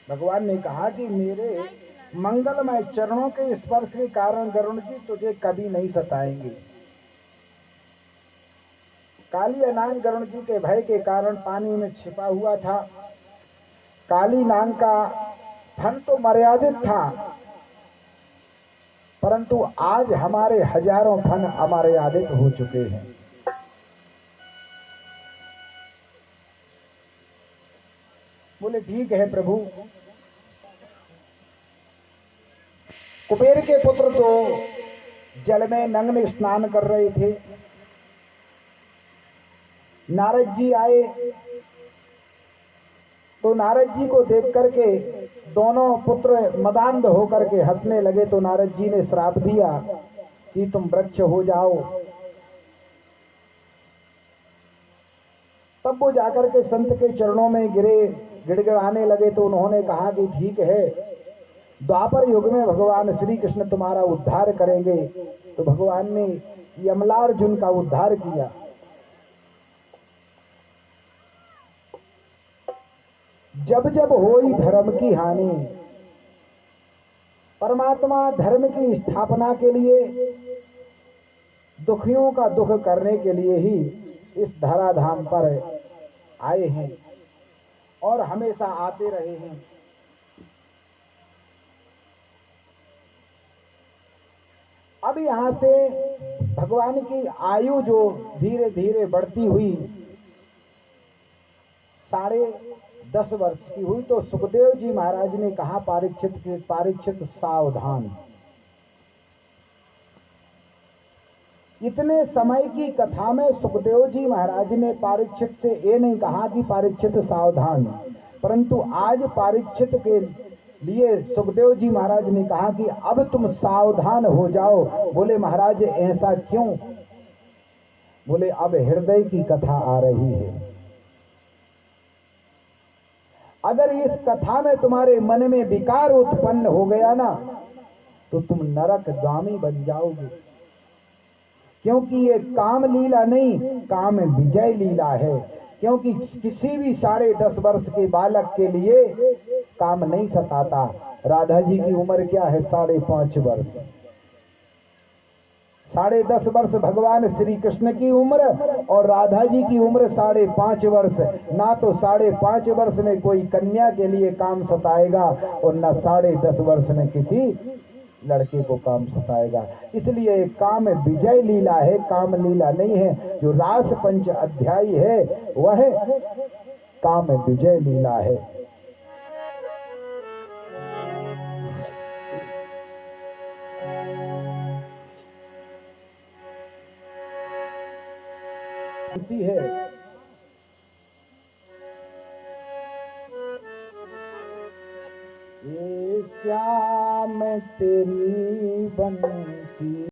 भगवान ने कहा कि मेरे मंगलमय चरणों के स्पर्श के कारण गरुड़ जी तुझे कभी नहीं सताएंगे। काली नाग गरुड़ जी के भय के कारण पानी में छिपा हुआ था। काली नाग का फन तो मर्यादित था, परंतु आज हमारे हजारों फन अमर्यादित हो चुके हैं। बोले ठीक है प्रभु। कुबेर के पुत्र तो जल में नग्न स्नान कर रहे थे। नारद जी आए तो नारद जी को देख करके दोनों पुत्र मदान्ध होकर के हंसने लगे। तो नारद जी ने श्राप दिया कि तुम वृक्ष हो जाओ। तब वो जाकर के संत के चरणों में गिरे, गिड़गिड़ाने लगे। तो उन्होंने कहा कि ठीक है, द्वापर युग में भगवान श्री कृष्ण तुम्हारा उद्धार करेंगे। तो भगवान ने यमलार्जुन का उद्धार किया। जब जब होई धर्म की हानि, परमात्मा धर्म की स्थापना के लिए, दुखियों का दुख करने के लिए ही इस धराधाम पर आए हैं और हमेशा आते रहे हैं। अब यहां से भगवान की आयु जो धीरे धीरे बढ़ती हुई 10.5 वर्ष की हुई, तो सुखदेव जी महाराज ने कहा परीक्षित सावधान। इतने समय की कथा में सुखदेव जी महाराज ने परीक्षित से ये नहीं कहा कि परीक्षित सावधान, परंतु आज परीक्षित के लिए सुखदेव जी महाराज ने कहा कि अब तुम सावधान हो जाओ। बोले महाराज ऐसा क्यों? बोले अब हृदय की कथा आ रही है। अगर इस कथा में तुम्हारे मन में विकार उत्पन्न हो गया ना, तो तुम नरकगामी बन जाओगे। क्योंकि ये काम लीला नहीं, काम विजय लीला है। क्योंकि किसी भी 10.5 वर्ष के बालक के लिए काम नहीं सताता। राधा जी की उम्र क्या है? 5.5 वर्ष। 10.5 वर्ष भगवान श्री कृष्ण की उम्र और राधा जी की उम्र 5.5 वर्ष। ना तो 5.5 वर्ष में कोई कन्या के लिए काम सताएगा और ना 10.5 वर्ष में किसी लड़के को काम सताएगा। इसलिए काम विजय लीला है, काम लीला नहीं है। जो रास पंच अध्यायी है वह काम विजय लीला है। इसी है ये श्याम तेरी बंसी।